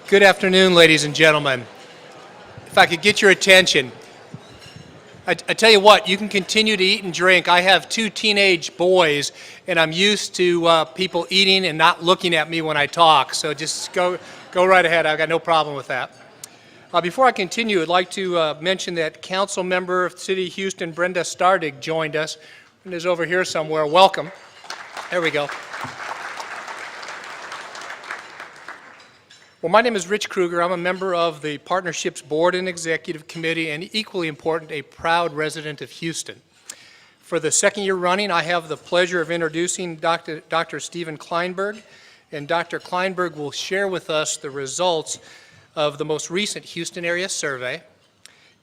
Good afternoon, ladies and gentlemen. If I could get your attention, I tell you what, you can continue to eat and drink. I have two teenage boys, and I'm used to people eating and not looking at me when I talk, so just go right ahead. I've got no problem with that. Before I continue, I'd like to mention that Council Member of the City of Houston, Brenda Stardig, joined us. Brenda's over here somewhere. Welcome. There we go. Well, my name is Rich Kruger. I'm a member of the Partnerships Board and Executive Committee, and equally important, a proud resident of Houston. For the second year running, I have the pleasure of introducing Dr. Stephen Klineberg, and Dr. Klineberg will share with us the results of the most recent Houston area survey,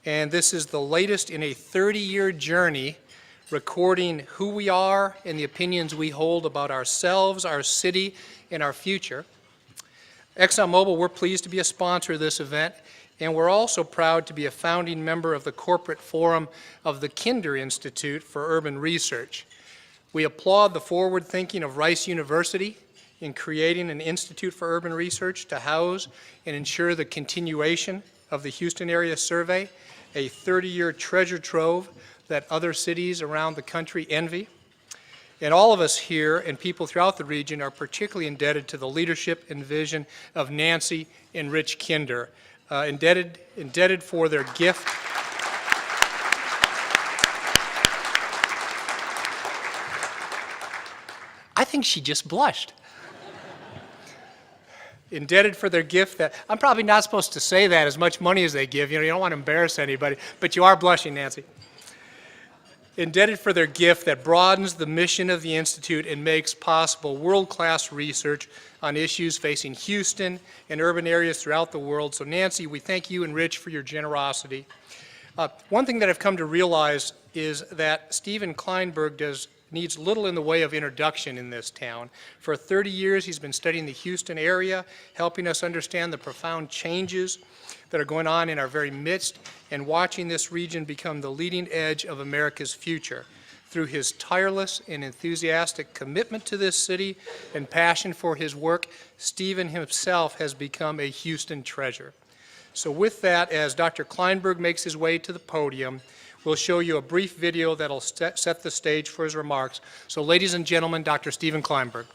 and this is the latest in a 30-year journey recording who we are and the opinions we hold about ourselves, our city, and our future. ExxonMobil, we're pleased to be a sponsor of this event, and we're also proud to be a founding member of the corporate forum of the Kinder Institute for Urban Research. We applaud the forward thinking of Rice University in creating an Institute for Urban Research to house and ensure the continuation of the Houston area survey, a 30-year treasure trove that other cities around the country envy. And all of us here and people throughout the region are particularly indebted to the leadership and vision of Nancy and Rich Kinder, indebted for their gift. I think she just blushed. Indebted for their gift that, I'm probably not supposed to say that, as much money as they give, you don't want to embarrass anybody, but you are blushing, Nancy. Indebted for their gift that broadens the mission of the Institute and makes possible world-class research on issues facing Houston and urban areas throughout the world. So Nancy, we thank you and Rich for your generosity. One thing that I've come to realize is that Stephen Klineberg needs little in the way of introduction in this town. For 30 years, he's been studying the Houston area, helping us understand the profound changes that are going on in our very midst, and watching this region become the leading edge of America's future. Through his tireless and enthusiastic commitment to this city and passion for his work, Stephen himself has become a Houston treasure. So with that, as Dr. Klineberg makes his way to the podium, we'll show you a brief video that'll set the stage for his remarks. So ladies and gentlemen, Dr. Stephen Klineberg.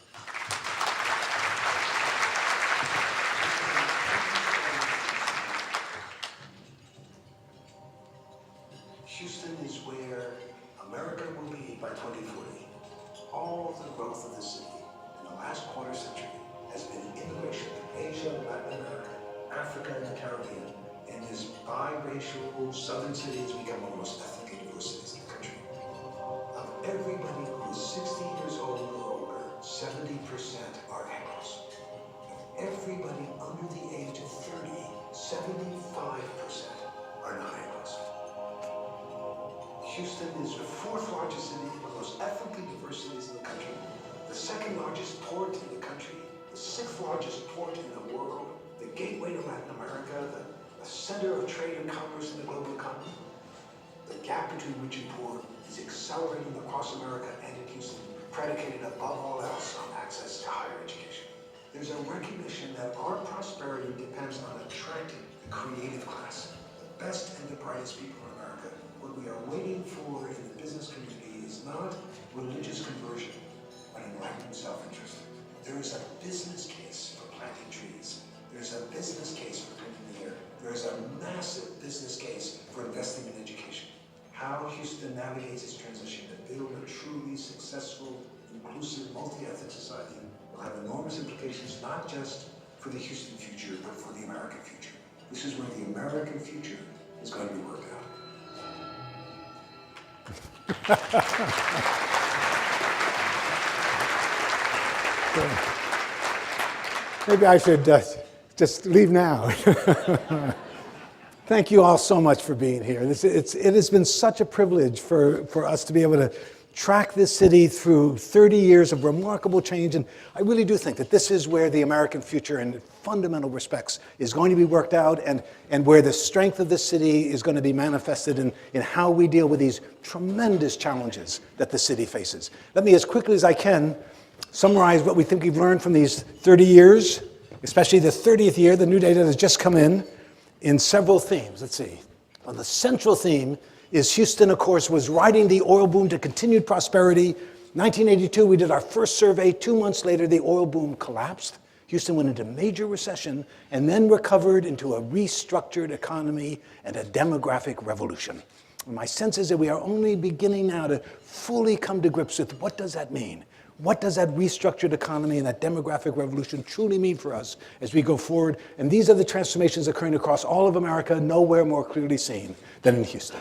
Houston is where America will be by 2040. All the growth of the city in the last quarter century has been immigration from Asia, Latin America, Africa, and the Caribbean, and this biracial southern city has become one of the most ethnically diverse cities in the country. Of everybody who is 60 years old or older, 70% are Anglos. Of everybody under the age of 30, 75% are non-Anglos. Houston is the fourth largest city, one of the most ethnically diverse cities in the country, the second largest port in the country, the sixth largest port in the world, the gateway to Latin America, the center of trade and commerce in the global economy. The gap between rich and poor is accelerating across America and in Houston, predicated above all else on access to higher education. There's a recognition that our prosperity depends on attracting the creative class, the best and the brightest people in America. What we are waiting for in the business community is not religious conversion, but enlightened self-interest. There is a business case for planting trees. There's a business case for cleaning the air. There's a massive business case for investing in education. How Houston navigates its transition to build a truly successful, inclusive, multi-ethnic society will have enormous implications not just for the Houston future, but for the American future. This is where the American future is going to be worked out. Maybe I should just leave now. Thank you all so much for being here. It has been such a privilege for us to be able to track this city through 30 years of remarkable change, and I really do think that this is where the American future in fundamental respects is going to be worked out, and where the strength of this city is going to be manifested in how we deal with these tremendous challenges that the city faces. Let me, as quickly as I can, summarize what we think we've learned from these 30 years especially the 30th year, the new data that has just come in several themes. Let's see. Well, the central theme is Houston, of course, was riding the oil boom to continued prosperity. 1982, we did our first survey. 2 months later, the oil boom collapsed. Houston went into major recession and then recovered into a restructured economy and a demographic revolution. And my sense is that we are only beginning now to fully come to grips with what does that mean? What does that restructured economy and that demographic revolution truly mean for us as we go forward? And these are the transformations occurring across all of America, nowhere more clearly seen than in Houston.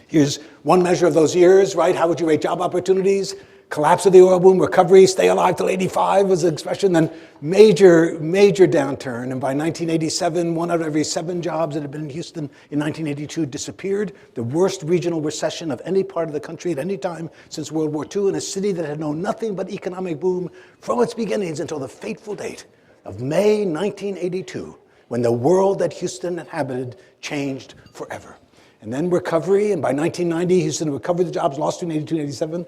Here's one measure of those years, right? How would you rate job opportunities? Collapse of the oil boom, recovery, stay alive till 85 was the expression, then major downturn. And by 1987, 1 out of every 7 jobs that had been in Houston in 1982 disappeared. The worst regional recession of any part of the country at any time since World War II, in a city that had known nothing but economic boom from its beginnings until the fateful date of May 1982, when the world that Houston inhabited changed forever. And then recovery, and by 1990, Houston recovered the jobs lost in 82 and 87.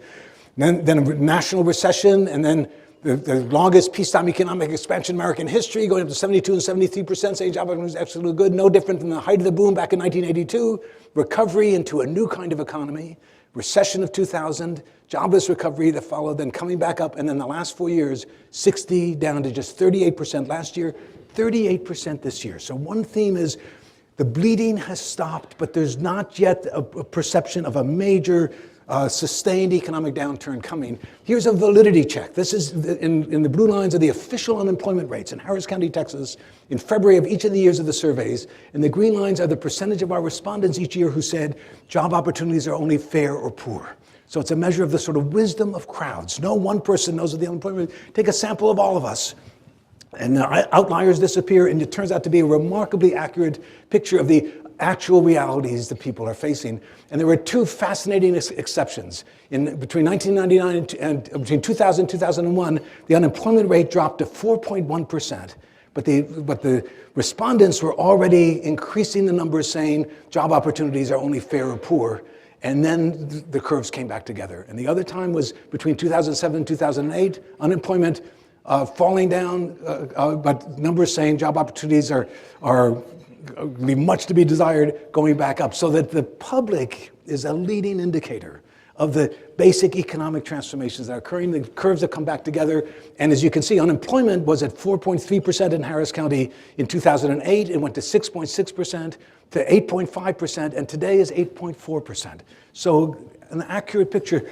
Then a national recession, and then the longest peacetime economic expansion in American history, going up to 72 and 73%, saying job opportunities absolutely good, no different than the height of the boom back in 1982. Recovery into a new kind of economy, recession of 2000, jobless recovery that followed, then coming back up, and then the last 4 years, 60 down to just 38% last year, 38% this year. So one theme is the bleeding has stopped, but there's not yet a perception of a major sustained economic downturn coming. Here's a validity check. This is in the blue lines are the official unemployment rates in Harris County, Texas, in February of each of the years of the surveys. And the green lines are the percentage of our respondents each year who said job opportunities are only fair or poor. So it's a measure of the sort of wisdom of crowds. No one person knows what the unemployment rate. Take a sample of all of us. And outliers disappear, and it turns out to be a remarkably accurate picture of the actual realities that people are facing. And there were 2 fascinating exceptions. Between 1999 and between 2000 and 2001, the unemployment rate dropped to 4.1%. But the respondents were already increasing the numbers, saying job opportunities are only fair or poor. And then the curves came back together. And the other time was between 2007 and 2008, unemployment falling down, but numbers saying job opportunities are much to be desired, going back up. So that the public is a leading indicator of the basic economic transformations that are occurring. The curves have come back together. And as you can see, unemployment was at 4.3% in Harris County in 2008. It went to 6.6%, to 8.5%, and today is 8.4%. So an accurate picture.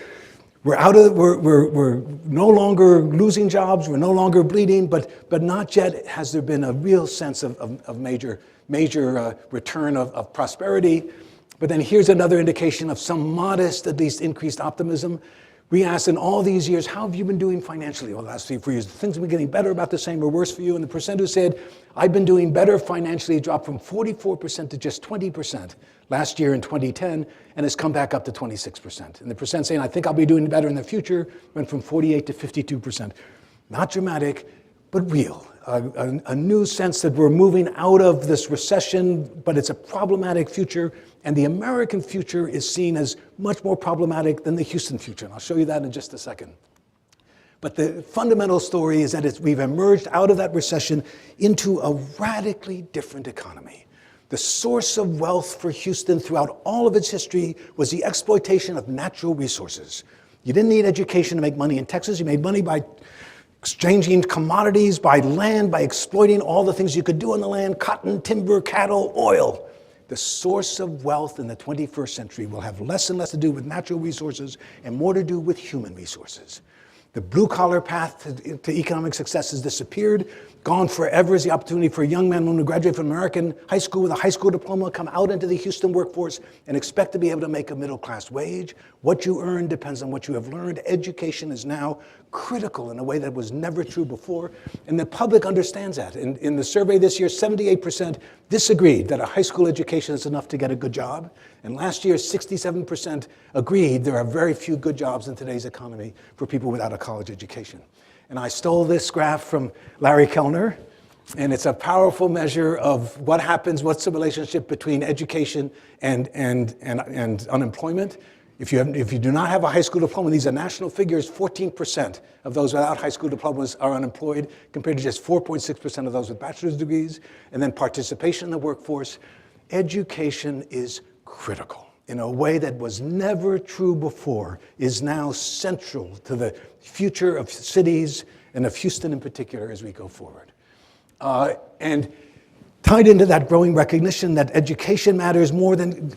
We're no longer losing jobs, we're no longer bleeding, but not yet has there been a real sense of major return of prosperity. But then here's another indication of some modest, at least increased optimism. We asked in all these years, how have you been doing financially over the last 3 or 4 years? Things have been getting better, about the same, or worse for you? And the percent who said, I've been doing better financially dropped from 44% to just 20% last year in 2010, and has come back up to 26%. And the percent saying, I think I'll be doing better in the future, went from 48 to 52%. Not dramatic, but real. A new sense that we're moving out of this recession, but it's a problematic future, and the American future is seen as much more problematic than the Houston future, and I'll show you that in just a second. But the fundamental story is that we've emerged out of that recession into a radically different economy. The source of wealth for Houston throughout all of its history was the exploitation of natural resources. You didn't need education to make money in Texas. You made money by exchanging commodities, by land, by exploiting all the things you could do on the land: cotton, timber, cattle, oil. The source of wealth in the 21st century will have less and less to do with natural resources and more to do with human resources. The blue-collar path to economic success has disappeared. Gone forever is the opportunity for a young man who graduated from American high school with a high school diploma, come out into the Houston workforce and expect to be able to make a middle-class wage. What you earn depends on what you have learned. Education is now critical in a way that was never true before, and the public understands that. In the survey this year, 78% disagreed that a high school education is enough to get a good job, and last year, 67% agreed there are very few good jobs in today's economy for people without a college education. And I stole this graph from Larry Kellner, and it's a powerful measure of what happens, what's the relationship between education and unemployment. If you do not have a high school diploma, these are national figures, 14% of those without high school diplomas are unemployed, compared to just 4.6% of those with bachelor's degrees. And then participation in the workforce. Education is critical in a way that was never true before, is now central to the future of cities and of Houston in particular as we go forward. And tied into that growing recognition that education matters more than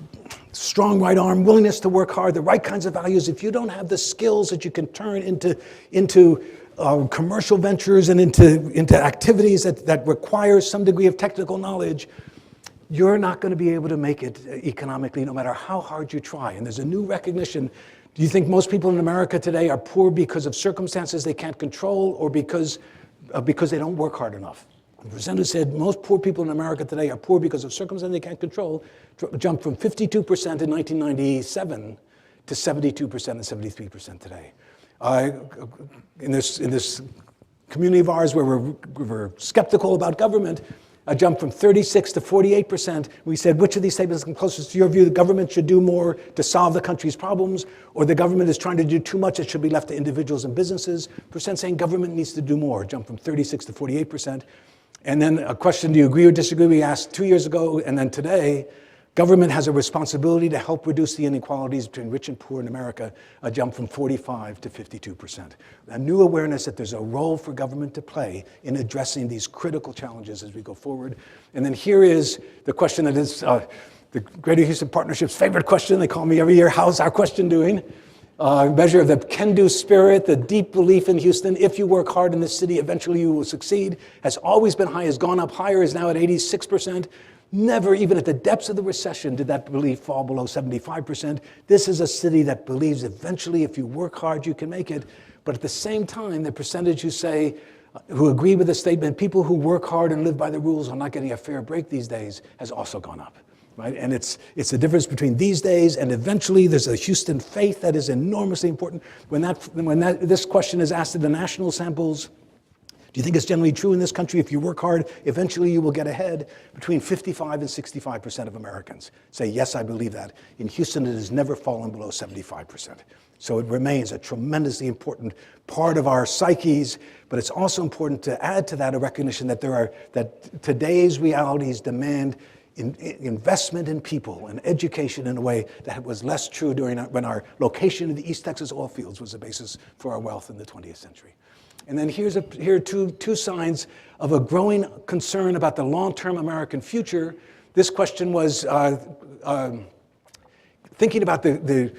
strong right arm, willingness to work hard, the right kinds of values. If you don't have the skills that you can turn into commercial ventures and into activities that require some degree of technical knowledge, you're not going to be able to make it economically no matter how hard you try. And there's a new recognition. Do you think most people in America today are poor because of circumstances they can't control or because they don't work hard enough? The presenter said most poor people in America today are poor because of circumstances they can't control, jumped from 52% in 1997 to 72% and 73% today. In this community of ours where we're skeptical about government, a jump from 36 to 48%. We said, which of these statements come closest to your view? The government should do more to solve the country's problems, or the government is trying to do too much, it should be left to individuals and businesses. Percent saying government needs to do more, jump from 36 to 48%. And then a question, do you agree or disagree? We asked 2 years ago, and then today, government has a responsibility to help reduce the inequalities between rich and poor in America, a jump from 45 to 52%. A new awareness that there's a role for government to play in addressing these critical challenges as we go forward. And then here is the question that is the Greater Houston Partnership's favorite question. They call me every year, how's our question doing? Measure of the can-do spirit, the deep belief in Houston. If you work hard in this city, eventually you will succeed. Has always been high, has gone up higher, is now at 86%. Never, even at the depths of the recession, did that belief fall below 75%. This is a city that believes eventually if you work hard, you can make it. But at the same time, the percentage who agree with the statement, people who work hard and live by the rules are not getting a fair break these days, has also gone up. Right? And it's the difference between these days and eventually there's a Houston faith that is enormously important. When this question is asked in the national samples, do you think it's generally true in this country? If you work hard, eventually you will get ahead. Between 55 and 65% of Americans say, yes, I believe that. In Houston, it has never fallen below 75%. So it remains a tremendously important part of our psyches, but it's also important to add to that a recognition that that today's realities demand investment in people and education in a way that was less true when our location in the East Texas oil fields was the basis for our wealth in the 20th century. And then here are two signs of a growing concern about the long-term American future. This question was thinking about the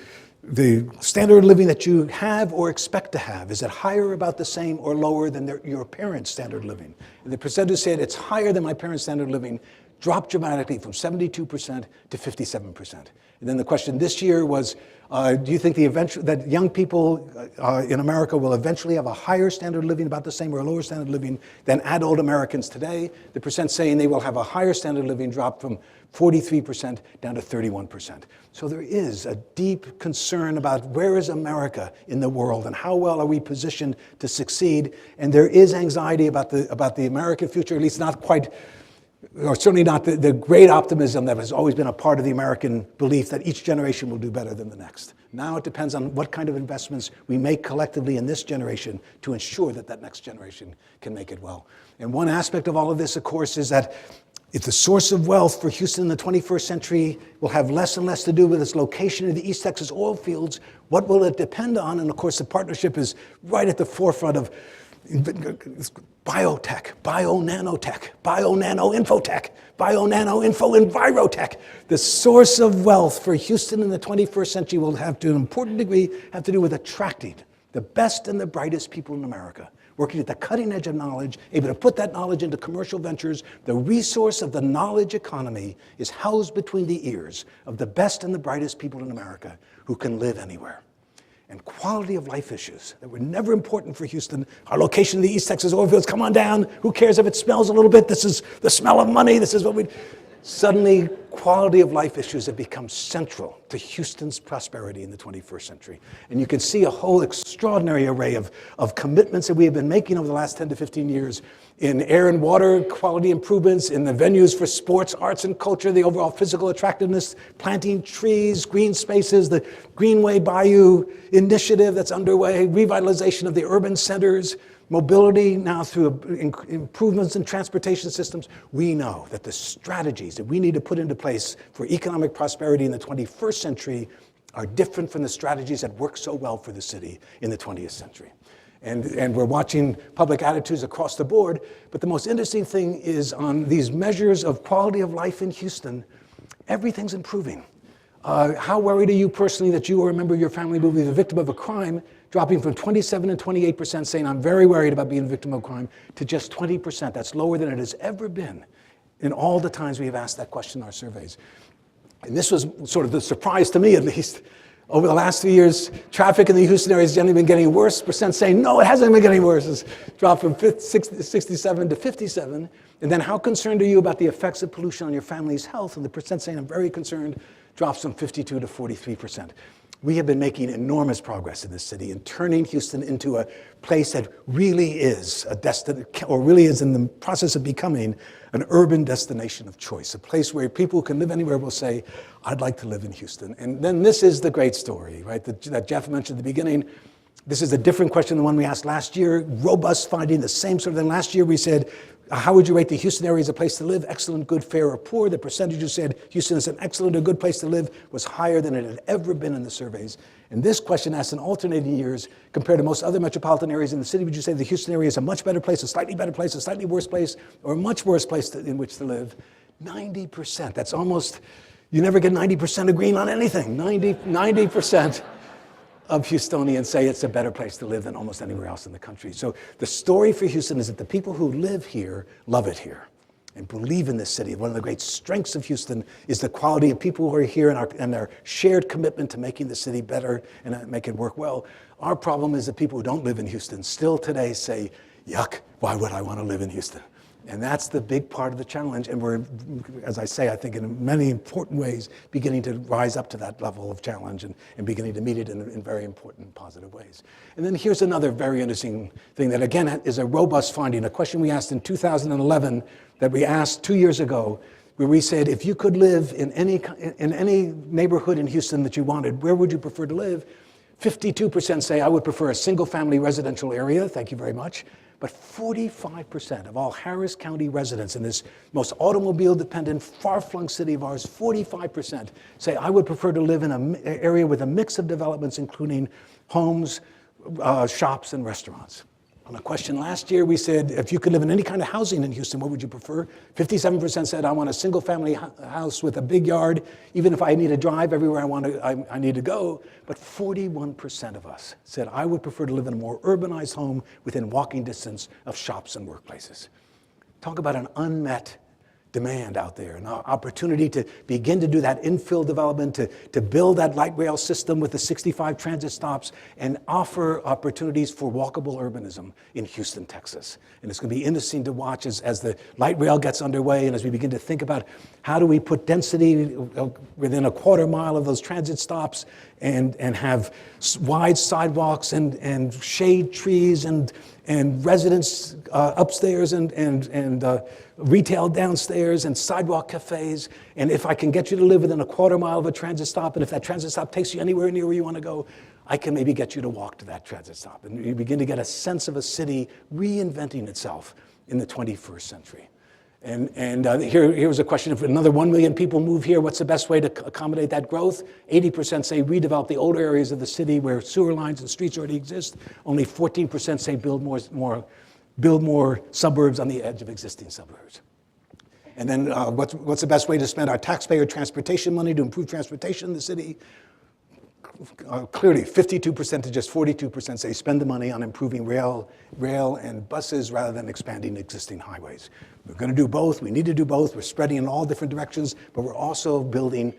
standard of living that you have or expect to have. Is it higher, about the same, or lower than your parents' standard of living? And the percentage said it's higher than my parents' standard of living, dropped dramatically from 72% to 57%. And then the question this year was, do you think that young people in America will eventually have a higher standard of living, about the same, or a lower standard of living than adult Americans today? The percent saying they will have a higher standard of living dropped from 43% down to 31%. So there is a deep concern about where is America in the world and how well are we positioned to succeed. And there is anxiety about the American future, at least not quite, or certainly not the great optimism that has always been a part of the American belief that each generation will do better than the next. Now it depends on what kind of investments we make collectively in this generation to ensure that next generation can make it well. And one aspect of all of this, of course, is that if the source of wealth for Houston in the 21st century will have less and less to do with its location in the East Texas oil fields, what will it depend on? And of course, the partnership is right at the forefront of biotech, bio-nanotech, bio-nano-infotech, bio-nano-info-envirotech. The source of wealth for Houston in the 21st century will have to an important degree have to do with attracting the best and the brightest people in America, working at the cutting edge of knowledge, able to put that knowledge into commercial ventures. The resource of the knowledge economy is housed between the ears of the best and the brightest people in America who can live anywhere. And quality of life issues that were never important for Houston. Our location in the East Texas oil fields, come on down. Who cares if it smells a little bit? This is the smell of money. This is what we... Suddenly, quality of life issues have become central to Houston's prosperity in the 21st century. And you can see a whole extraordinary array of commitments that we have been making over the last 10 to 15 years in air and water quality improvements, in the venues for sports, arts and culture, the overall physical attractiveness, planting trees, green spaces, the Greenway Bayou initiative that's underway, revitalization of the urban centers, mobility now through improvements in transportation systems. We know that the strategies that we need to put into place for economic prosperity in the 21st century are different from the strategies that worked so well for the city in the 20th century. And we're watching public attitudes across the board, but the most interesting thing is on these measures of quality of life in Houston, everything's improving. How worried are you personally that you or a member of your family will be the victim of a crime, dropping from 27 and 28% saying, I'm very worried about being a victim of crime, to just 20%. That's lower than it has ever been in all the times we have asked that question in our surveys. And this was sort of the surprise to me, at least. Over the last 3 years, traffic in the Houston area has generally been getting worse. Percent saying, no, it hasn't been getting worse. It's dropped from 67 to 57. And then how concerned are you about the effects of pollution on your family's health? And the percent saying, I'm very concerned, drops from 52 to 43%. We have been making enormous progress in this city and turning Houston into a place that really is a destination, or really is in the process of becoming an urban destination of choice, a place where people who can live anywhere will say, I'd like to live in Houston. And then this is the great story, right, that Jeff mentioned at the beginning. This is a different question than the one we asked last year. Robust finding, the same sort of thing. Last year we said, how would you rate the Houston area as a place to live? Excellent, good, fair, or poor. The percentage who said Houston is an excellent or good place to live was higher than it had ever been in the surveys. And this question asked in alternating years, compared to most other metropolitan areas in the city, would you say the Houston area is a much better place, a slightly better place, a slightly worse place, or a much worse place in which to live? 90%. That's almost, you never get 90% agreeing on anything. 90% of Houstonians say it's a better place to live than almost anywhere else in the country. So the story for Houston is that the people who live here love it here and believe in this city. One of the great strengths of Houston is the quality of people who are here and their shared commitment to making the city better and make it work well. Our problem is that people who don't live in Houston still today say, yuck, why would I want to live in Houston? And that's the big part of the challenge. And we're, as I say, I think in many important ways, beginning to rise up to that level of challenge and beginning to meet it in very important, positive ways. And then here's another very interesting thing that, again, is a robust finding, a question we asked in 2011 that we asked 2 years ago, where we said, if you could live in any neighborhood in Houston that you wanted, where would you prefer to live? 52% say, I would prefer a single-family residential area. Thank you very much. But 45% of all Harris County residents in this most automobile-dependent, far-flung city of ours, 45% say, I would prefer to live in an area with a mix of developments, including homes, shops, and restaurants. On a question last year, we said, if you could live in any kind of housing in Houston, what would you prefer? 57% said, I want a single-family house with a big yard, even if I need to drive everywhere I need to go. But 41% of us said, I would prefer to live in a more urbanized home within walking distance of shops and workplaces. Talk about an unmet demand out there, an opportunity to begin to do that infill development, to build that light rail system with the 65 transit stops and offer opportunities for walkable urbanism in Houston, Texas. And it's going to be interesting to watch as the light rail gets underway and as we begin to think about how do we put density within a quarter mile of those transit stops and have wide sidewalks and shade trees and residents upstairs and retail downstairs and sidewalk cafes. And if I can get you to live within a quarter mile of a transit stop, and if that transit stop takes you anywhere near where you want to go, I can maybe get you to walk to that transit stop. And you begin to get a sense of a city reinventing itself in the 21st century. And here's a question, if another 1 million people move here, what's the best way to accommodate that growth? 80% say redevelop the older areas of the city where sewer lines and streets already exist. Only 14% say build more suburbs on the edge of existing suburbs. And then what's the best way to spend our taxpayer transportation money to improve transportation in the city? Clearly, 52% to just 42% say spend the money on improving rail and buses rather than expanding existing highways. We're going to do both. We need to do both. We're spreading in all different directions, but we're also building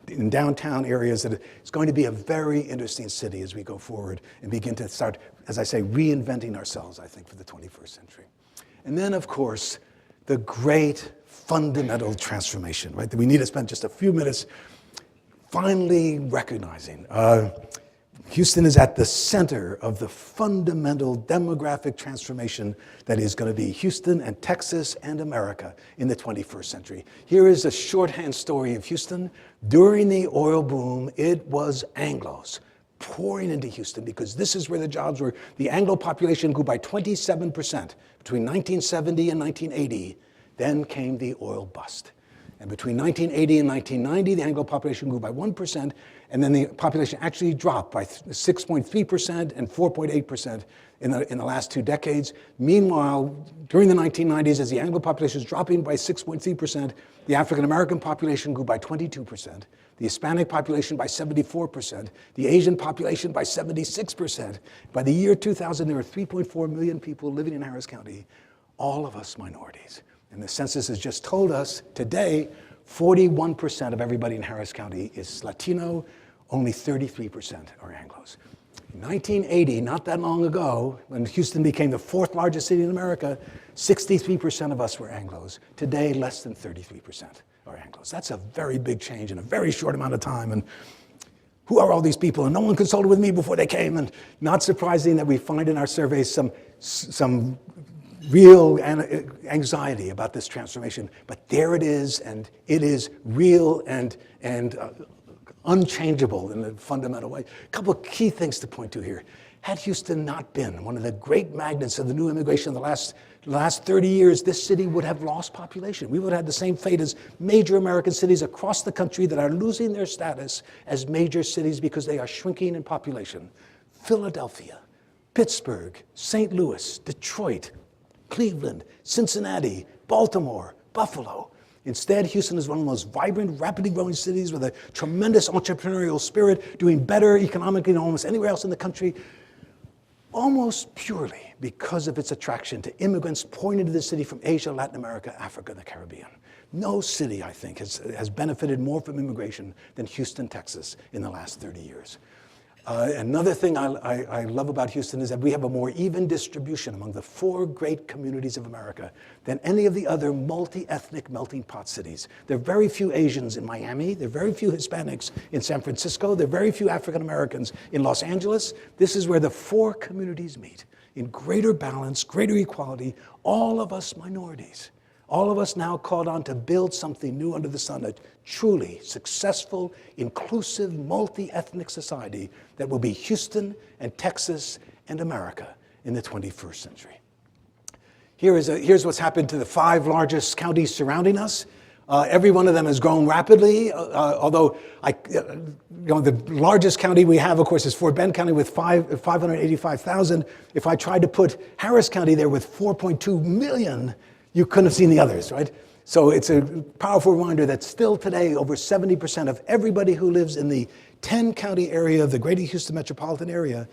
in downtown areas that it's going to be a very interesting city as we go forward and begin to start, as I say, reinventing ourselves, I think, for the 21st century. And then, of course, the great fundamental transformation, right? That we need to spend just a few minutes finally recognizing. Houston is at the center of the fundamental demographic transformation that is going to be Houston and Texas and America in the 21st century. Here is a shorthand story of Houston. During the oil boom, it was Anglos pouring into Houston because this is where the jobs were. The Anglo population grew by 27% between 1970 and 1980. Then came the oil bust. And between 1980 and 1990, the Anglo population grew by 1%, and then the population actually dropped by 6.3% and 4.8% in the last 2 decades. Meanwhile, during the 1990s, as the Anglo population was dropping by 6.3%, the African-American population grew by 22%, the Hispanic population by 74%, the Asian population by 76%. By the year 2000, there were 3.4 million people living in Harris County, all of us minorities. And the census has just told us today, 41% of everybody in Harris County is Latino, only 33% are Anglos. In 1980, not that long ago, when Houston became the 4th largest city in America, 63% of us were Anglos. Today, less than 33% are Anglos. That's a very big change in a very short amount of time. And who are all these people? And no one consulted with me before they came. And not surprising that we find in our surveys some real anxiety about this transformation, but there it is, and it is real and unchangeable in a fundamental way. A couple of key things to point to here. Had Houston not been one of the great magnets of the new immigration of the last 30 years, this city would have lost population. We would have had the same fate as major American cities across the country that are losing their status as major cities because they are shrinking in population. Philadelphia, Pittsburgh, St. Louis, Detroit, Cleveland, Cincinnati, Baltimore, Buffalo. Instead, Houston is one of the most vibrant, rapidly growing cities with a tremendous entrepreneurial spirit, doing better economically than almost anywhere else in the country, almost purely because of its attraction to immigrants pouring into the city from Asia, Latin America, Africa, and the Caribbean. No city, I think, has benefited more from immigration than Houston, Texas in the last 30 years. Another thing I love about Houston is that we have a more even distribution among the 4 great communities of America than any of the other multi-ethnic melting pot cities. There are very few Asians in Miami. There are very few Hispanics in San Francisco. There are very few African Americans in Los Angeles. This is where the 4 communities meet in greater balance, greater equality, all of us minorities. All of us now called on to build something new under the sun, a truly successful, inclusive, multi-ethnic society that will be Houston and Texas and America in the 21st century. Here's what's happened to the 5 largest counties surrounding us. Every one of them has grown rapidly, although the largest county we have, of course, is Fort Bend County with 585,000. If I tried to put Harris County there with 4.2 million, you couldn't have seen the others, right? So it's a powerful reminder that still today, over 70% of everybody who lives in the 10-county area of the greater Houston metropolitan area,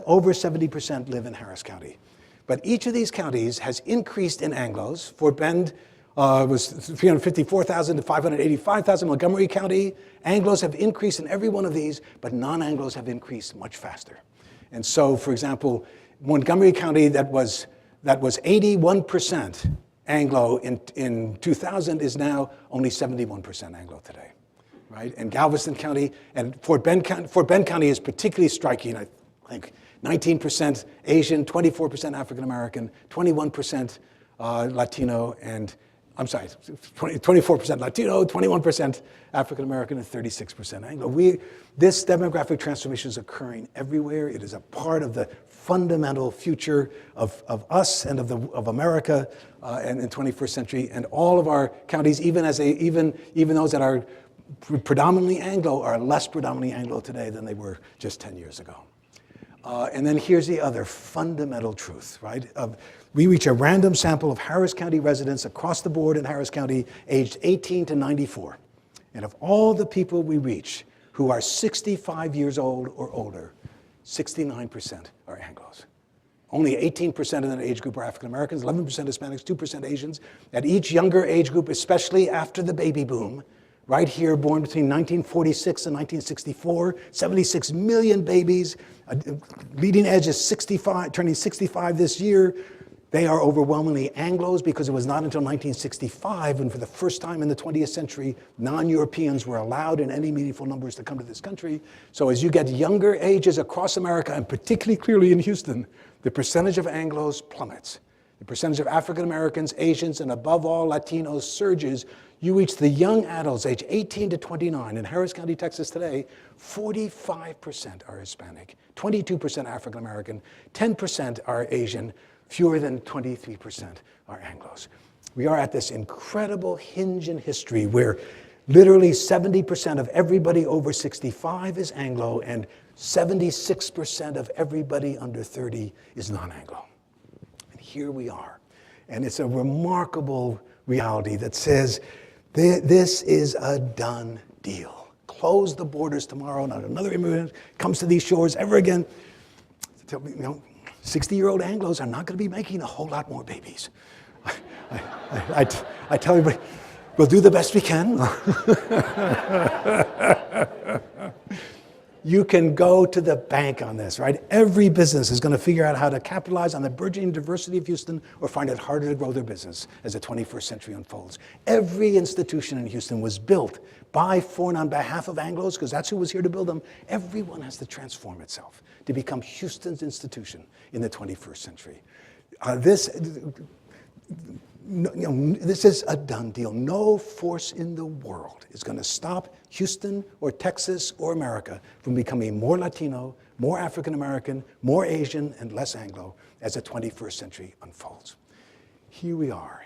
over 70% live in Harris County. But each of these counties has increased in Anglos. Fort Bend was 354,000 to 585,000. Montgomery County, Anglos have increased in every one of these, but non-Anglos have increased much faster. And so, for example, Montgomery County that was 81% Anglo in 2000 is now only 71% Anglo today, right? And Galveston County and Fort Bend County is particularly striking, I think. 19% Asian, 24% African American, 21% Latino, and I'm sorry, 24% Latino, 21% African American, and 36% Anglo. This demographic transformation is occurring everywhere. It is a part of the fundamental future of us and of America and in the 21st century. And all of our counties, even those that are predominantly Anglo, are less predominantly Anglo today than they were just 10 years ago. And then here's the other fundamental truth, right? We reach a random sample of Harris County residents across the board in Harris County aged 18 to 94. And of all the people we reach who are 65 years old or older, 69% are Anglos. Only 18% in that age group are African Americans, 11% Hispanics, 2% Asians. At each younger age group, especially after the baby boom, right here, born between 1946 and 1964, 76 million babies. Leading edge is 65, turning 65 this year. They are overwhelmingly Anglos because it was not until 1965 when for the first time in the 20th century, non-Europeans were allowed in any meaningful numbers to come to this country. So as you get younger ages across America, and particularly clearly in Houston, the percentage of Anglos plummets. The percentage of African Americans, Asians, and above all Latinos surges. You reach the young adults, age 18 to 29, in Harris County, Texas today, 45% are Hispanic, 22% African American, 10% are Asian, fewer than 23% are Anglos. We are at this incredible hinge in history where literally 70% of everybody over 65 is Anglo and 76% of everybody under 30 is non-Anglo. And here we are. And it's a remarkable reality that says this is a done deal. Close the borders tomorrow, not another immigrant comes to these shores ever again. 60-year-old Anglos are not going to be making a whole lot more babies. I tell everybody, we'll do the best we can. You can go to the bank on this, right? Every business is going to figure out how to capitalize on the burgeoning diversity of Houston or find it harder to grow their business as the 21st century unfolds. Every institution in Houston was built by, for, and on behalf of Anglos, because that's who was here to build them. Everyone has to transform itself to become Houston's institution in the 21st century. This is a done deal. No force in the world is going to stop Houston or Texas or America from becoming more Latino, more African American, more Asian, and less Anglo as the 21st century unfolds. Here we are.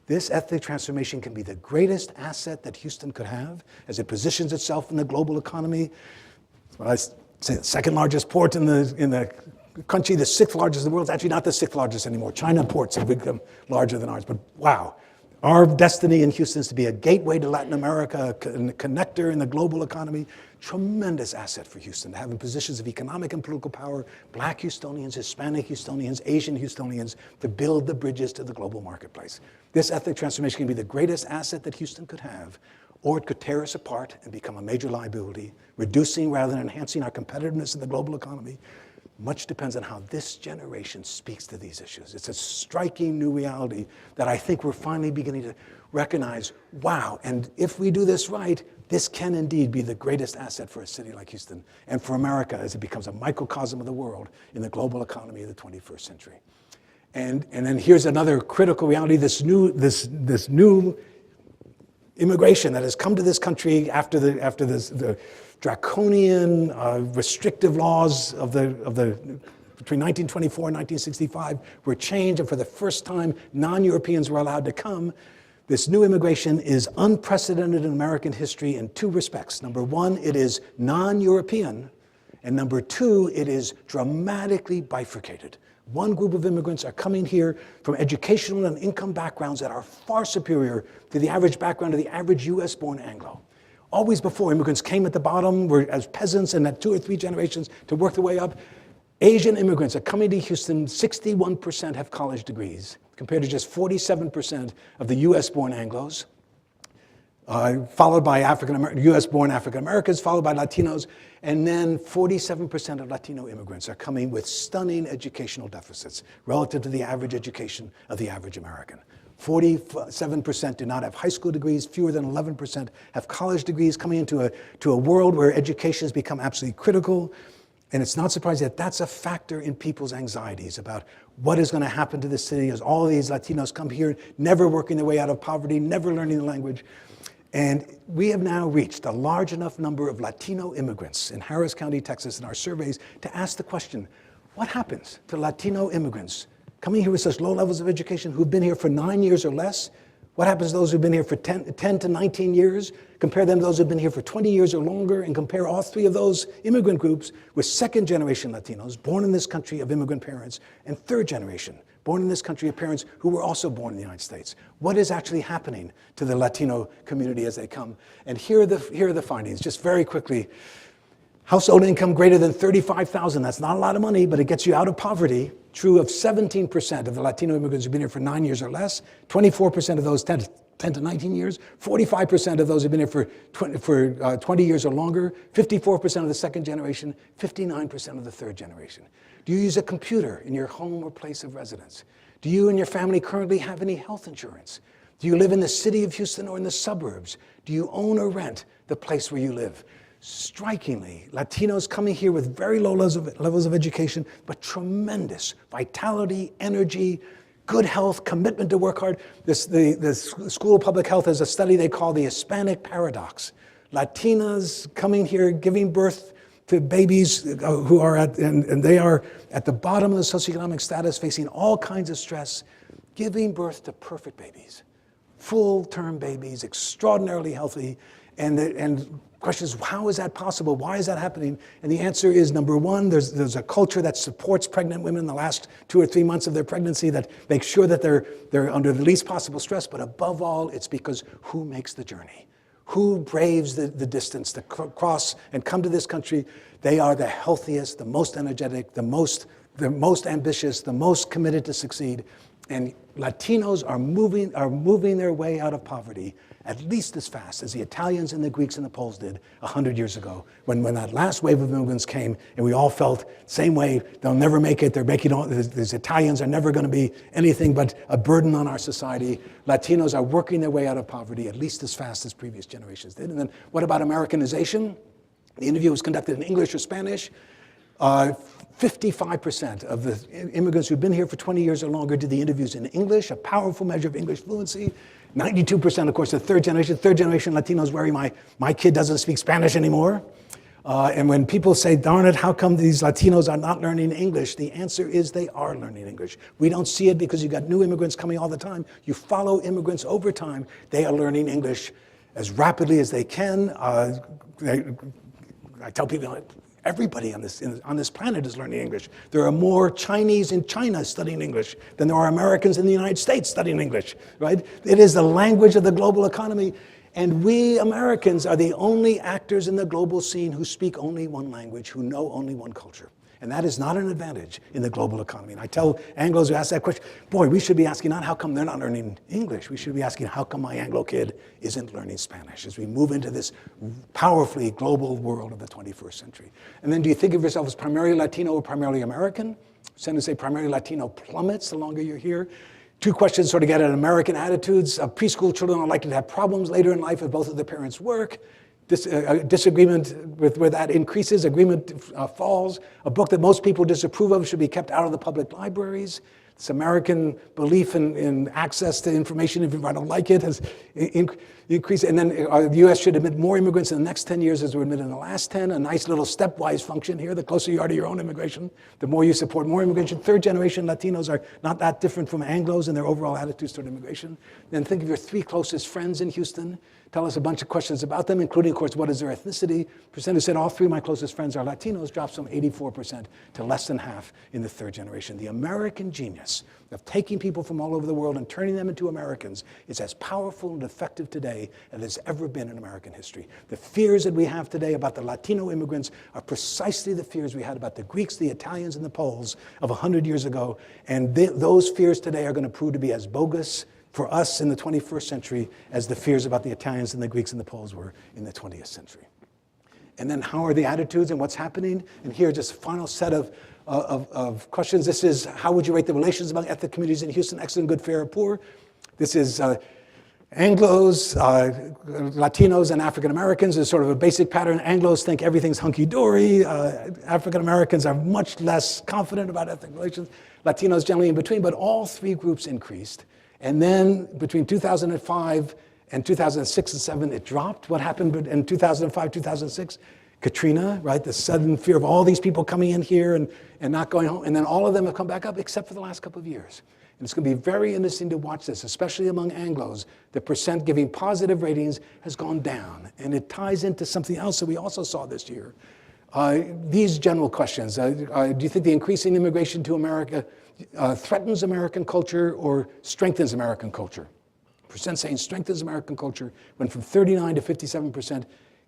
This ethnic transformation can be the greatest asset that Houston could have as it positions itself in the global economy. When I say the second largest port in the country, the sixth largest in the world. It's actually not the sixth largest anymore. China ports have become larger than ours. But wow, our destiny in Houston is to be a gateway to Latin America, a connector in the global economy. Tremendous asset for Houston to have in positions of economic and political power, Black Houstonians, Hispanic Houstonians, Asian Houstonians, to build the bridges to the global marketplace. This ethnic transformation can be the greatest asset that Houston could have, or it could tear us apart and become a major liability, reducing rather than enhancing our competitiveness in the global economy. Much depends on how this generation speaks to these issues. It's a striking new reality that I think we're finally beginning to recognize, wow, and if we do this right, this can indeed be the greatest asset for a city like Houston and for America as it becomes a microcosm of the world in the global economy of the 21st century. And then here's another critical reality, this new immigration that has come to this country after the draconian, restrictive laws of between 1924 and 1965 were changed, and for the first time, non-Europeans were allowed to come. This new immigration is unprecedented in American history in two respects. Number one, it is non-European, and number two, it is dramatically bifurcated. One group of immigrants are coming here from educational and income backgrounds that are far superior to the average background of the average US-born Anglo. Always before, immigrants came at the bottom, were as peasants, and had 2 or 3 generations to work their way up. Asian immigrants are coming to Houston, 61% have college degrees, compared to just 47% of the US-born Anglos, followed by US-born African Americans, followed by Latinos, and then 47% of Latino immigrants are coming with stunning educational deficits relative to the average education of the average American. 47% do not have high school degrees, fewer than 11% have college degrees, coming into a world where education has become absolutely critical. And it's not surprising that that's a factor in people's anxieties about what is going to happen to this city as all these Latinos come here, never working their way out of poverty, never learning the language. And we have now reached a large enough number of Latino immigrants in Harris County, Texas, in our surveys to ask the question, what happens to Latino immigrants coming here with such low levels of education who've been here for 9 years or less? What happens to those who've been here for 10 to 19 years? Compare them to those who've been here for 20 years or longer, and compare all 3 of those immigrant groups with second-generation Latinos born in this country of immigrant parents and third-generation born in this country of parents who were also born in the United States. What is actually happening to the Latino community as they come? And here are the findings, just very quickly. Household income greater than $35,000, that's not a lot of money, but it gets you out of poverty. True of 17% of the Latino immigrants who've been here for 9 years or less, 24% of those 10 to 19 years, 45% of those who've been here for 20 years or longer, 54% of the second generation, 59% of the third generation. Do you use a computer in your home or place of residence? Do you and your family currently have any health insurance? Do you live in the city of Houston or in the suburbs? Do you own or rent the place where you live? Strikingly, Latinos coming here with very low levels of education, but tremendous vitality, energy, good health, commitment to work hard. The School of Public Health has a study they call the Hispanic Paradox. Latinas coming here, giving birth to babies who are and they are at the bottom of the socioeconomic status, facing all kinds of stress, giving birth to perfect babies, full-term babies, extraordinarily healthy, and the question is, how is that possible? Why is that happening? And the answer is, number one, there's a culture that supports pregnant women in the last 2 or 3 months of their pregnancy, that makes sure that they're under the least possible stress, but above all, it's because who makes the journey? Who braves the distance to cross and come to this country? They are the healthiest, the most energetic, the most ambitious, the most committed to succeed. And Latinos are moving their way out of poverty at least as fast as the Italians and the Greeks and the Poles did 100 years ago, when that last wave of immigrants came, and we all felt same way, they'll never make it, these Italians are never going to be anything but a burden on our society. Latinos are working their way out of poverty at least as fast as previous generations did. And then what about Americanization? The interview was conducted in English or Spanish. 55% of the immigrants who've been here for 20 years or longer did the interviews in English, a powerful measure of English fluency. 92%, of course, the third generation Latinos worry my kid doesn't speak Spanish anymore. And when people say, darn it, how come these Latinos are not learning English? The answer is they are learning English. We don't see it because you've got new immigrants coming all the time. You follow immigrants over time. They are learning English as rapidly as they can. I tell people, everybody on this planet is learning English. There are more Chinese in China studying English than there are Americans in the United States studying English, right? It is the language of the global economy. And we Americans are the only actors in the global scene who speak only one language, who know only one culture. And that is not an advantage in the global economy. And I tell Anglos who ask that question, boy, we should be asking not how come they're not learning English. We should be asking how come my Anglo kid isn't learning Spanish as we move into this powerfully global world of the 21st century. And then do you think of yourself as primarily Latino or primarily American? Some say primarily Latino plummets the longer you're here. Two questions sort of get at American attitudes. Preschool children are likely to have problems later in life if both of their parents work. Disagreement with where that increases, agreement falls. A book that most people disapprove of should be kept out of the public libraries. This American belief in access to information, if I don't like it, has increased. And then the U.S. should admit more immigrants in the next 10 years as were admitted in the last 10. A nice little stepwise function here. The closer you are to your own immigration, the more you support more immigration. Third generation Latinos are not that different from Anglos in their overall attitudes toward immigration. Then think of your 3 closest friends in Houston. Tell us a bunch of questions about them, including, of course, what is their ethnicity. Percent who said all 3 of my closest friends are Latinos drops from 84% to less than half in the third generation. The American genius of taking people from all over the world and turning them into Americans is as powerful and effective today as it's ever been in American history. The fears that we have today about the Latino immigrants are precisely the fears we had about the Greeks, the Italians, and the Poles of 100 years ago. And those fears today are going to prove to be as bogus for us in the 21st century as the fears about the Italians and the Greeks and the Poles were in the 20th century. And then how are the attitudes and what's happening? And here, just a final set of questions. This is, how would you rate the relations among ethnic communities in Houston, excellent, good, fair, or poor? This is Anglos, Latinos, and African Americans is sort of a basic pattern. Anglos think everything's hunky-dory. African Americans are much less confident about ethnic relations. Latinos generally in between, but all 3 groups increased. And then between 2005 and 2006 and 2007, it dropped. What happened in 2005, 2006? Katrina, right? The sudden fear of all these people coming in here and not going home. And then all of them have come back up, except for the last couple of years. And it's going to be very interesting to watch this, especially among Anglos. The percent giving positive ratings has gone down. And it ties into something else that we also saw this year. These general questions. Do you think the increasing immigration to America threatens American culture or strengthens American culture? Percent saying strengthens American culture went from 39 to 57%,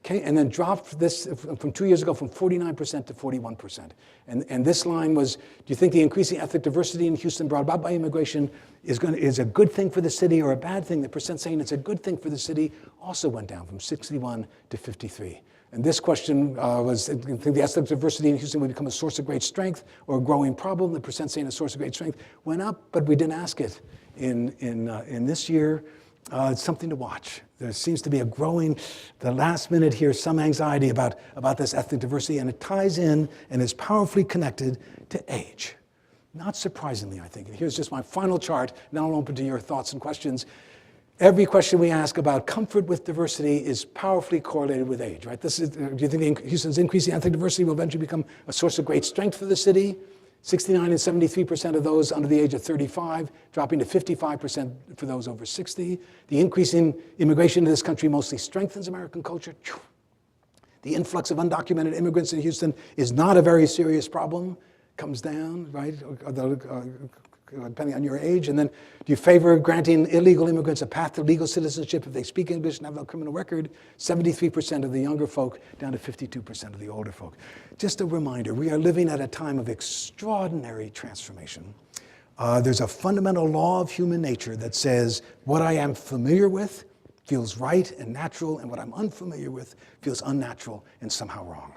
and then dropped this from 2 years ago from 49% to 41%. And this line was, do you think the increasing ethnic diversity in Houston brought about by immigration is a good thing for the city or a bad thing? The percent saying it's a good thing for the city also went down from 61 to 53. And this question was, I think the ethnic diversity in Houston would become a source of great strength or a growing problem. The percent saying a source of great strength went up, but we didn't ask it in this year. It's something to watch. There seems to be a growing, the last minute here, some anxiety about this ethnic diversity, and it ties in and is powerfully connected to age. Not surprisingly, I think. And here's just my final chart. Now I'll open to your thoughts and questions. Every question we ask about comfort with diversity is powerfully correlated with age, right? Do you think Houston's increasing ethnic diversity will eventually become a source of great strength for the city? 69 and 73% of those under the age of 35, dropping to 55% for those over 60. The increase in immigration to this country mostly strengthens American culture. The influx of undocumented immigrants in Houston is not a very serious problem. Comes down, right, depending on your age. And then, do you favor granting illegal immigrants a path to legal citizenship if they speak English and have no criminal record? 73% of the younger folk, down to 52% of the older folk. Just a reminder, we are living at a time of extraordinary transformation. There's a fundamental law of human nature that says what I am familiar with feels right and natural, and what I'm unfamiliar with feels unnatural and somehow wrong.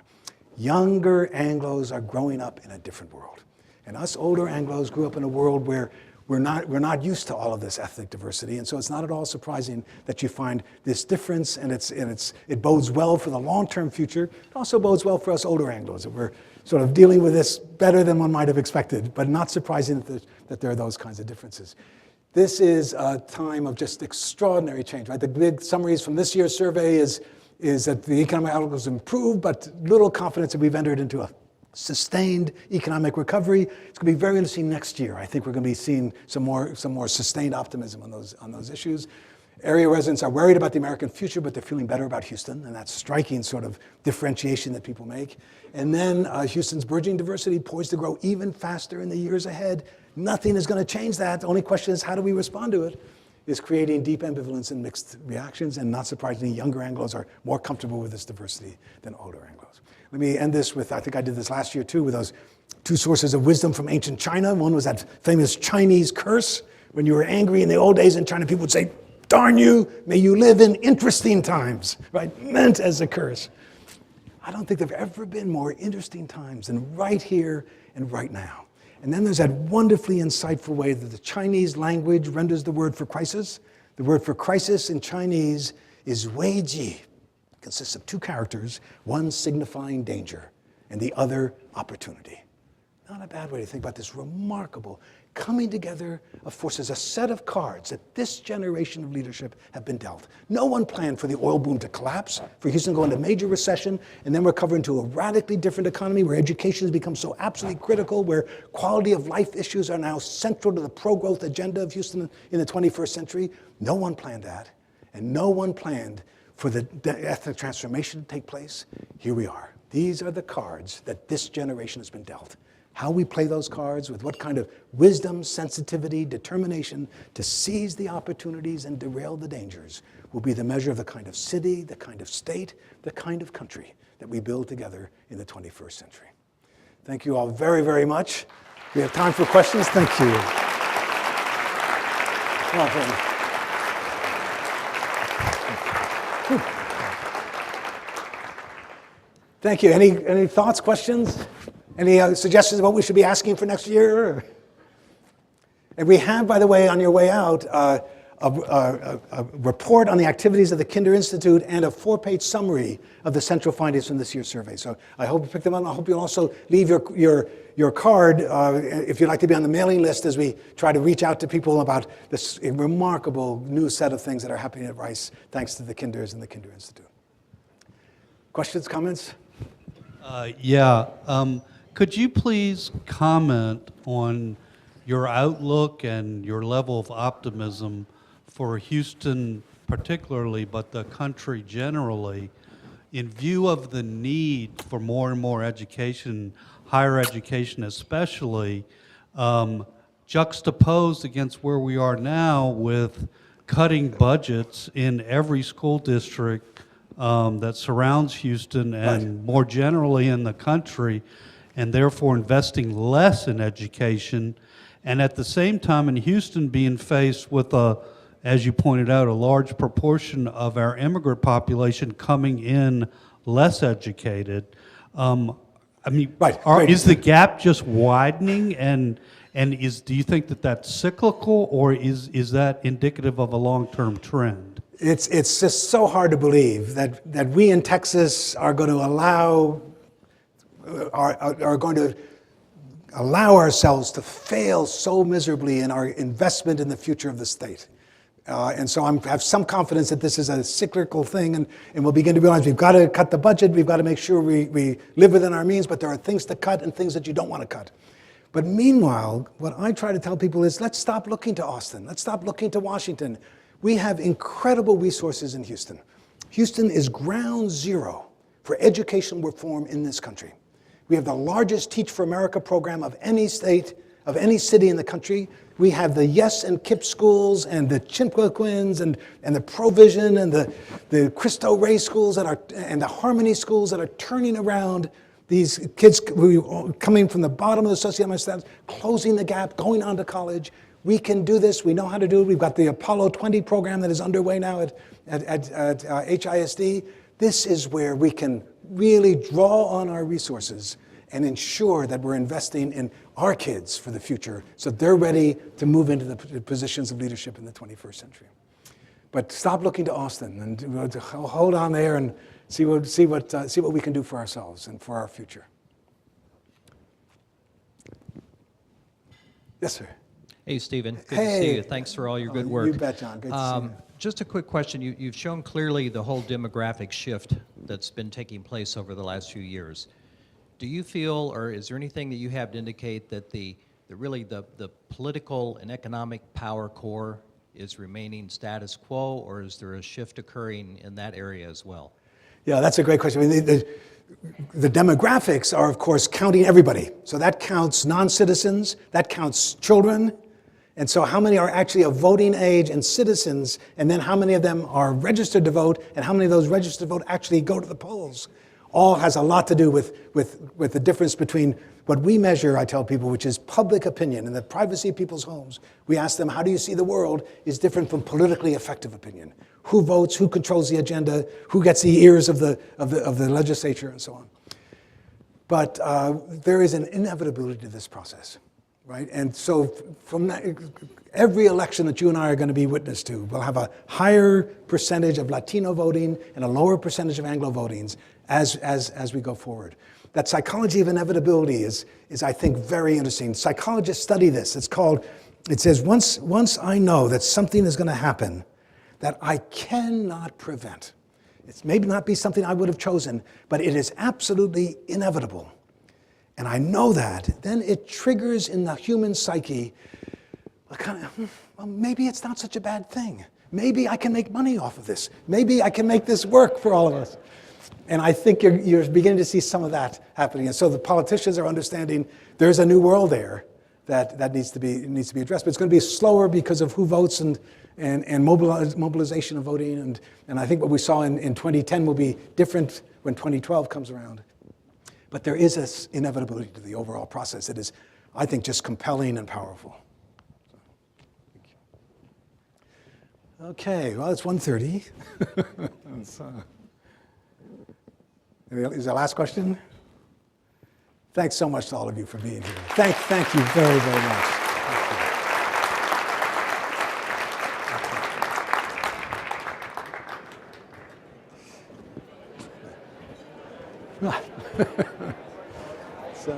Younger Anglos are growing up in a different world. And us older Anglos grew up in a world where we're not used to all of this ethnic diversity. And so it's not at all surprising that you find this difference, and it bodes well for the long-term future. It also bodes well for us older Anglos, that we're sort of dealing with this better than one might have expected, but not surprising that there are those kinds of differences. This is a time of just extraordinary change, right? The big summaries from this year's survey is that the economic outlook has improved, but little confidence that we've entered into a sustained economic recovery. It's going to be very interesting next year. I think we're going to be seeing some more sustained optimism on those issues. Area residents are worried about the American future, but they're feeling better about Houston, and that's striking sort of differentiation that people make. And then Houston's burgeoning diversity poised to grow even faster in the years ahead. Nothing is going to change that. The only question is, how do we respond to it? Is creating deep ambivalence and mixed reactions, and not surprisingly, younger Anglos are more comfortable with this diversity than older Anglos. Let me end this with, I think I did this last year too, with those two sources of wisdom from ancient China. One was that famous Chinese curse. When you were angry in the old days in China, people would say, "Darn you, may you live in interesting times," right? Meant as a curse. I don't think there have ever been more interesting times than right here and right now. And then there's that wonderfully insightful way that the Chinese language renders the word for crisis. The word for crisis in Chinese is wei ji. It consists of two characters, one signifying danger and the other opportunity. Not a bad way to think about this remarkable coming together of forces, a set of cards that this generation of leadership have been dealt. No one planned for the oil boom to collapse, for Houston to go into major recession, and then recover into a radically different economy where education has become so absolutely critical, where quality of life issues are now central to the pro-growth agenda of Houston in the 21st century. No one planned that, and no one planned for the ethnic transformation to take place. Here we are. These are the cards that this generation has been dealt. How we play those cards, with what kind of wisdom, sensitivity, determination to seize the opportunities and derail the dangers, will be the measure of the kind of city, the kind of state, the kind of country that we build together in the 21st century. Thank you all very, very much. We have time for questions. Thank you. Come on, Frank. Thank you. Any thoughts, questions? Any suggestions about what we should be asking for next year? And we have, by the way, on your way out, a report on the activities of the Kinder Institute and a 4-page summary of the central findings from this year's survey. So I hope you pick them up. I hope you'll also leave your card if you'd like to be on the mailing list as we try to reach out to people about this remarkable new set of things that are happening at Rice, thanks to the Kinders and the Kinder Institute. Questions, comments? Could you please comment on your outlook and your level of optimism for Houston particularly, but the country generally, in view of the need for more and more education, higher education especially, juxtaposed against where we are now with cutting budgets in every school district that surrounds Houston and more generally in the country, and therefore investing less in education, and at the same time in Houston being faced with as you pointed out, a large proportion of our immigrant population coming in less educated. I mean, Right, right. is the gap just widening, and do you think that that's cyclical, or is that indicative of a long-term trend? It's just so hard to believe that we in Texas are going to allow ourselves to fail so miserably in our investment in the future of the state. And so I have some confidence that this is a cyclical thing, and we'll begin to realize we've got to cut the budget, we've got to make sure we live within our means, but there are things to cut and things that you don't want to cut. But meanwhile, what I try to tell people is, let's stop looking to Austin, let's stop looking to Washington. We have incredible resources in Houston. Houston is ground zero for educational reform in this country. We have the largest Teach for America program of any state, of any city in the country. We have the Yes and KIPP schools and the Chimquaquins and the Provision and the Cristo Rey schools and the Harmony schools that are turning around these kids coming from the bottom of the socioeconomic status, closing the gap, going on to college. We can do this. We know how to do it. We've got the Apollo 20 program that is underway now at HISD. This is where we can really draw on our resources and ensure that we're investing in our kids for the future so they're ready to move into the positions of leadership in the 21st century. But stop looking to Austin and hold on there and see what we can do for ourselves and for our future. Yes, sir. Hey, Stephen. Good to see you. Thanks for all your good work. You bet, John. Good to see you. Just a quick question. You've shown clearly the whole demographic shift that's been taking place over the last few years. Do you feel, or is there anything that you have to indicate that the political and economic power core is remaining status quo, or is there a shift occurring in that area as well? Yeah, that's a great question. I mean, the demographics are, of course, counting everybody. So that counts non-citizens, that counts children. And so how many are actually of voting age and citizens, and then how many of them are registered to vote, and how many of those registered to vote actually go to the polls? All has a lot to do with the difference between what we measure, I tell people, which is public opinion and the privacy of people's homes. We ask them, how do you see the world, is different from politically effective opinion. Who votes, who controls the agenda, who gets the ears of the legislature, and so on. But there is an inevitability to this process, right? And so from that, every election that you and I are going to be witness to will have a higher percentage of Latino voting and a lower percentage of Anglo votings as we go forward. That psychology of inevitability is I think, very interesting. Psychologists study this. It says, once I know that something is going to happen that I cannot prevent, it's maybe not be something I would have chosen, but it is absolutely inevitable, and I know that, then it triggers in the human psyche a kind of, well, maybe it's not such a bad thing. Maybe I can make money off of this. Maybe I can make this work for all of us. And I think you're beginning to see some of that happening. And so the politicians are understanding there's a new world there that needs to be addressed. But it's going to be slower because of who votes and mobilization of voting. And I think what we saw in 2010 will be different when 2012 comes around. But there is this inevitability to the overall process that is, I think, just compelling and powerful. Okay, well, it's 1:30. Is there a last question? Thanks so much to all of you for being here. Thank you very, very much. So.